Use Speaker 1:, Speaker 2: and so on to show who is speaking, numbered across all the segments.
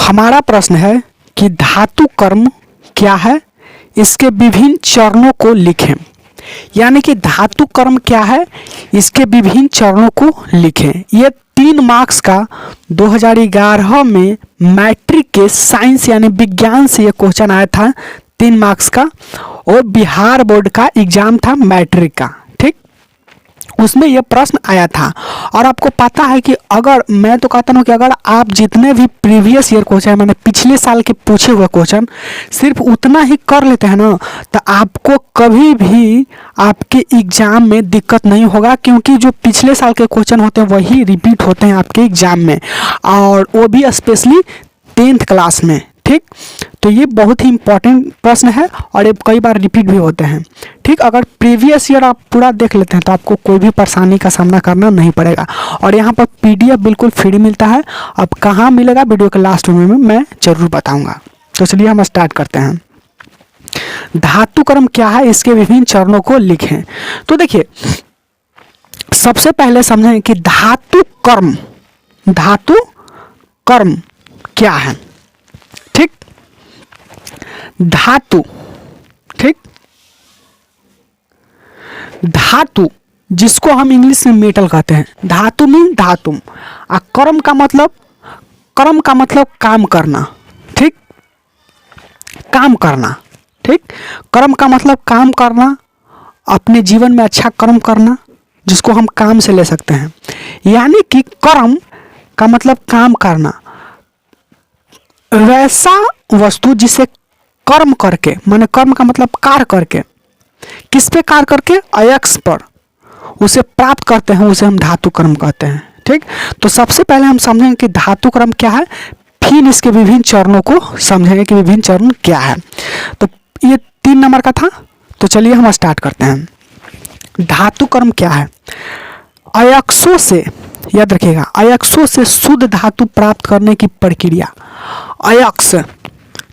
Speaker 1: हमारा प्रश्न है कि धातु कर्म क्या है, इसके विभिन्न चरणों को लिखें। यानी कि धातु कर्म क्या है, इसके विभिन्न चरणों को लिखें। ये 3 मार्क्स का 2011 में मैट्रिक के साइंस यानी विज्ञान से ये क्वेश्चन आया था, 3 मार्क्स का, और बिहार बोर्ड का एग्जाम था मैट्रिक का, ठीक, उसमें यह प्रश्न आया था। और आपको पता है कि अगर मैं तो कहता हूँ कि अगर आप जितने भी प्रीवियस ईयर क्वेश्चन मैंने पिछले साल के पूछे हुए क्वेश्चन सिर्फ उतना ही कर लेते हैं ना, तो आपको कभी भी आपके एग्जाम में दिक्कत नहीं होगा, क्योंकि जो पिछले साल के क्वेश्चन होते हैं वही रिपीट होते हैं आपके एग्जाम में, और वो भी स्पेशली 10th क्लास में, ठीक। तो ये बहुत ही इंपॉर्टेंट प्रश्न है और ये कई बार रिपीट भी होते हैं, ठीक। अगर प्रीवियस ईयर आप पूरा देख लेते हैं तो आपको कोई भी परेशानी का सामना करना नहीं पड़ेगा। और यहाँ पर PDF बिल्कुल फ्री मिलता है। अब कहाँ मिलेगा वीडियो के लास्ट में मैं जरूर बताऊंगा। तो चलिए हम स्टार्ट करते हैं। धातु कर्म क्या है, इसके विभिन्न चरणों को लिखें। तो देखिए, सबसे पहले समझें कि धातु कर्म क्या है, ठीक। धातु, ठीक, धातु जिसको हम इंग्लिश में मेटल कहते हैं, धातु मीन धातुम, और कर्म का मतलब काम करना, ठीक, काम करना, ठीक। कर्म का मतलब काम करना, अपने जीवन में अच्छा कर्म करना, जिसको हम काम से ले सकते हैं। यानी कि कर्म का मतलब काम करना, वैसा वस्तु जिसे कर्म करके, माने कर्म का मतलब कार्य करके, किस पे कार्य करके, अयक्स पर उसे प्राप्त करते हैं, उसे हम धातु कर्म कहते हैं, ठीक। तो सबसे पहले हम समझेंगे कि धातु कर्म क्या है, फिर इसके विभिन्न चरणों को समझेंगे कि विभिन्न चरण क्या है। तो ये 3 नंबर का था। तो चलिए हम स्टार्ट करते हैं। धातु कर्म क्या है, अयस्कों से, याद रखिएगा, अयस्कों से शुद्ध धातु प्राप्त करने की प्रक्रिया, अयस्क,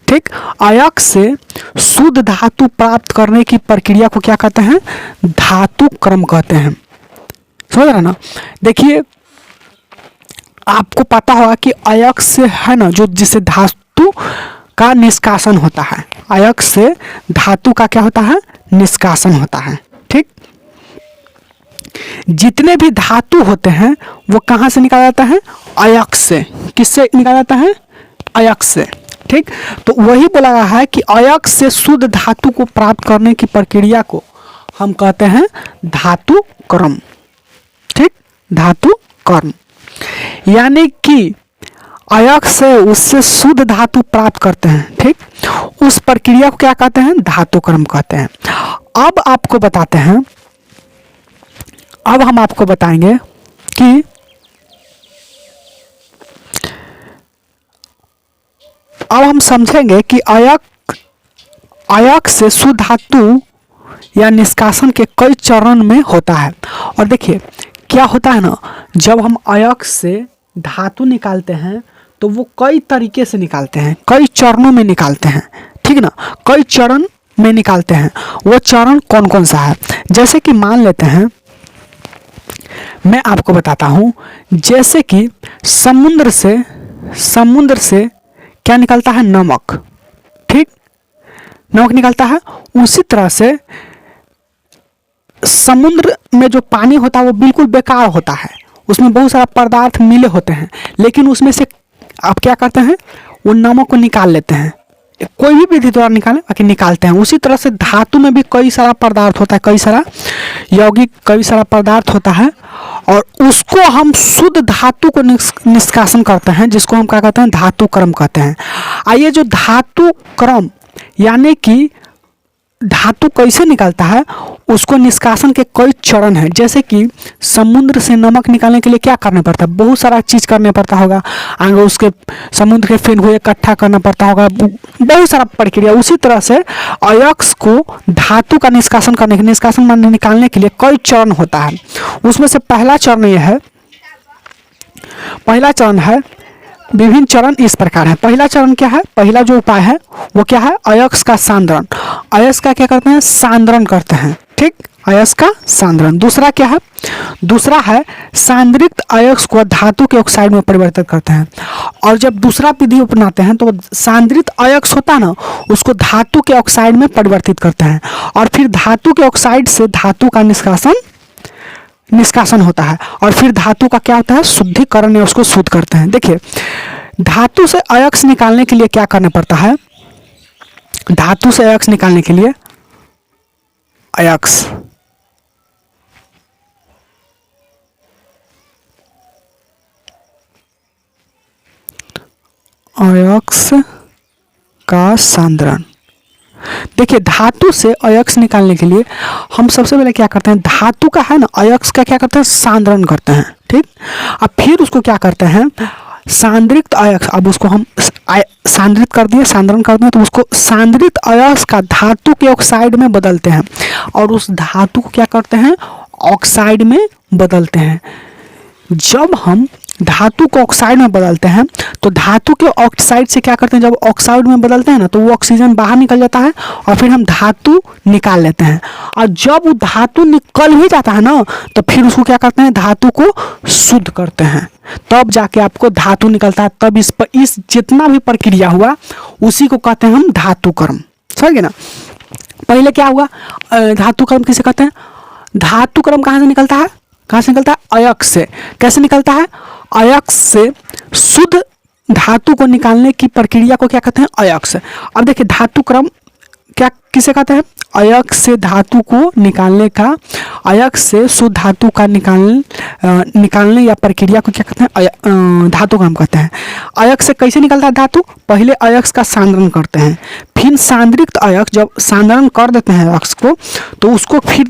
Speaker 1: ठीक, अयस्क से शुद्ध धातु प्राप्त करने की प्रक्रिया को क्या कहते हैं, धातु कर्म कहते हैं। समझ रहे ना। देखिए, आपको पता होगा कि अयस्क से है ना, जो जिससे धातु का निष्कासन होता है, अयस्क से धातु का क्या होता है, निष्कासन होता है, ठीक। जितने भी धातु होते हैं वो कहाँ से निकाला जाता है, अयस्क से। किससे निकाला जाता है, अयस्क से, ठीक। तो वही बोला गया है कि अयस्क से शुद्ध धातु को प्राप्त करने की प्रक्रिया को हम कहते हैं धातु कर्म, ठीक, धातु कर्म। यानी कि अयस्क से उससे शुद्ध धातु प्राप्त करते हैं, ठीक, उस प्रक्रिया को क्या कहते हैं, धातु कर्म कहते हैं। अब आपको बताते हैं, अब हम आपको बताएंगे कि अब हम समझेंगे कि अयस्क से शुद्ध धातु या निष्कासन के कई चरण में होता है। और देखिए क्या होता है ना, जब हम अयस्क से धातु निकालते हैं तो वो कई तरीके से निकालते हैं, कई चरणों में निकालते हैं, ठीक ना, कई चरण में निकालते हैं। वो चरण कौन कौन सा है, जैसे कि मान लेते हैं, मैं आपको बताता हूं, जैसे कि समुद्र से क्या निकलता है, नमक, ठीक, नमक निकलता है। उसी तरह से समुद्र में जो पानी होता है वो बिल्कुल बेकार होता है, उसमें बहुत सारा पदार्थ मिले होते हैं, लेकिन उसमें से आप क्या करते हैं, वो नमक को निकाल लेते हैं, कोई भी विधि द्वारा निकालें बाकी निकालते हैं। उसी तरह से धातु में भी कई सारा पदार्थ होता है, कई सारा यौगिक, कई सारा पदार्थ होता है, और उसको हम शुद्ध धातु को निष्कासन करते हैं, जिसको हम क्या कहते हैं, धातु कर्म कहते हैं। आइए, जो धातु कर्म यानी कि धातु कैसे निकलता है, उसको निष्कासन के कई चरण हैं। जैसे कि समुद्र से नमक निकालने के लिए क्या करना पड़ता है, बहुत सारा चीज़ करना पड़ता होगा, आगे उसके समुद्र के फेन को इकट्ठा करना पड़ता होगा, बहुत सारा प्रक्रिया। उसी तरह से अयस्क को धातु का निष्कासन करने के, निष्कासन निकालने के लिए कई चरण होता है। उसमें से पहला चरण यह है, पहला चरण है, विभिन्न चरण इस प्रकार है। पहला चरण क्या है, पहला जो उपाय है वो क्या है, अयस्क का सांद्रण। अयस्क का क्या करते हैं, सांद्रण करते हैं, ठीक, अयस्क का सांद्रण। दूसरा क्या है, दूसरा है सांद्रित अयस्क को धातु के ऑक्साइड में परिवर्तित करते हैं। और जब दूसरा विधि अपनाते हैं तो सांद्रित अयस्क होता है ना, उसको धातु के ऑक्साइड में परिवर्तित करते हैं और फिर धातु के ऑक्साइड से धातु का निष्कासन होता है और फिर धातु का क्या होता है, शुद्धिकरण, या उसको शुद्ध करते हैं। देखिए, धातु से अयस्क निकालने के लिए क्या करना पड़ता है, धातु से अयस्क निकालने के लिए अयस्क का सांद्रण। देखिए, धातु से अयस्क निकालने के लिए हम सबसे पहले क्या करते हैं, धातु का है ना अयस्क का क्या करते हैं, सांद्रण करते हैं। ठीक, अब फिर उसको क्या करते हैं, सांद्रित अयस्क, अब उसको हम सांद्रित कर दिए, सांद्रण कर दिए, तो उसको सांद्रित अयस्क का धातु के ऑक्साइड में बदलते हैं और उस धातु को क्या करते हैं, ऑक्साइड में बदलते हैं। जब हम धातु को ऑक्साइड में बदलते हैं तो धातु के ऑक्साइड से क्या करते हैं, जब ऑक्साइड में बदलते हैं ना तो वो ऑक्सीजन बाहर निकल जाता है और फिर हम धातु निकाल लेते हैं। और जब वो धातु निकल ही जाता है ना तो फिर उसको क्या करते हैं, धातु को शुद्ध करते हैं, तब जाके आपको धातु निकलता है। तब इस जितना भी प्रक्रिया हुआ उसी को कहते हैं हम धातुकर्म। समझ गए ना। पहले क्या हुआ, धातुकर्म किसे कहते हैं, धातुकर्म कहाँ से निकलता है, कहाँ से निकलता है, अयस्क से। कैसे निकलता है, अयस्क से शुद्ध धातु को निकालने की प्रक्रिया को क्या कहते हैं, अयस्क। अब देखिए, धातुक्रम क्या किसे कहते हैं, अयस्क से धातु को निकालने का, अयस्क से शुद्ध धातु का निकालने या प्रक्रिया को क्या कहते हैं, धातुक्रम कहते हैं। अयस्क से कैसे निकलता है धातु, पहले अयस्क का सांद्रण करते हैं, फिर सांद्रित अयस्क जब सांद्रण कर देते हैं अयस्क को तो उसको फिर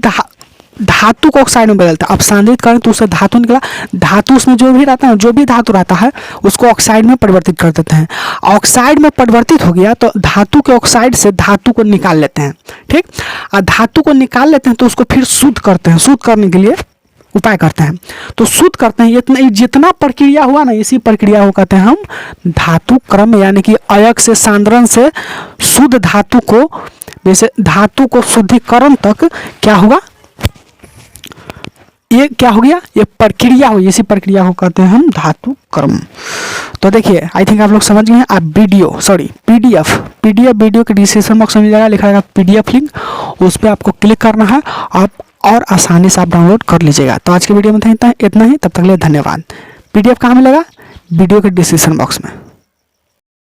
Speaker 1: धातु को ऑक्साइड में बदलता है। अब सांद्रित करें तो उससे धातु निकला, धातु उसमें जो भी रहता है, जो भी धातु रहता है उसको ऑक्साइड में परिवर्तित कर देते हैं। ऑक्साइड में परिवर्तित हो गया तो धातु के ऑक्साइड से धातु को निकाल लेते हैं। ठीक, और धातु को निकाल लेते हैं तो उसको फिर शुद्ध करते हैं। शुद्ध करने के लिए उपाय करते हैं, तो शुद्ध करते हैं। इतना जितना प्रक्रिया हुआ ना, इसी प्रक्रिया को कहते हैं हम धातुक्रम, यानी कि अयस्क से सांद्रण से शुद्ध धातु को, जैसे धातु को शुद्धिकरण तक क्या हुआ, ये क्या हो गया, ये प्रक्रिया हुई, इसी प्रक्रिया को कहते हैं हम धातुक्रम। तो देखिए, आई थिंक आप लोग समझ गए हैं। आप पीडीएफ वीडियो के डिस्क्रिप्शन बॉक्स में मिल जाएगा, लिखा रहेगा पीडीएफ लिंक, उस पर आपको क्लिक करना है आप और आसानी से आप डाउनलोड कर लीजिएगा। तो आज के वीडियो में इतना ही, तब तक के लिए धन्यवाद। पीडीएफ कहाँ मिलेगा, वीडियो के डिस्क्रिप्शन बॉक्स में।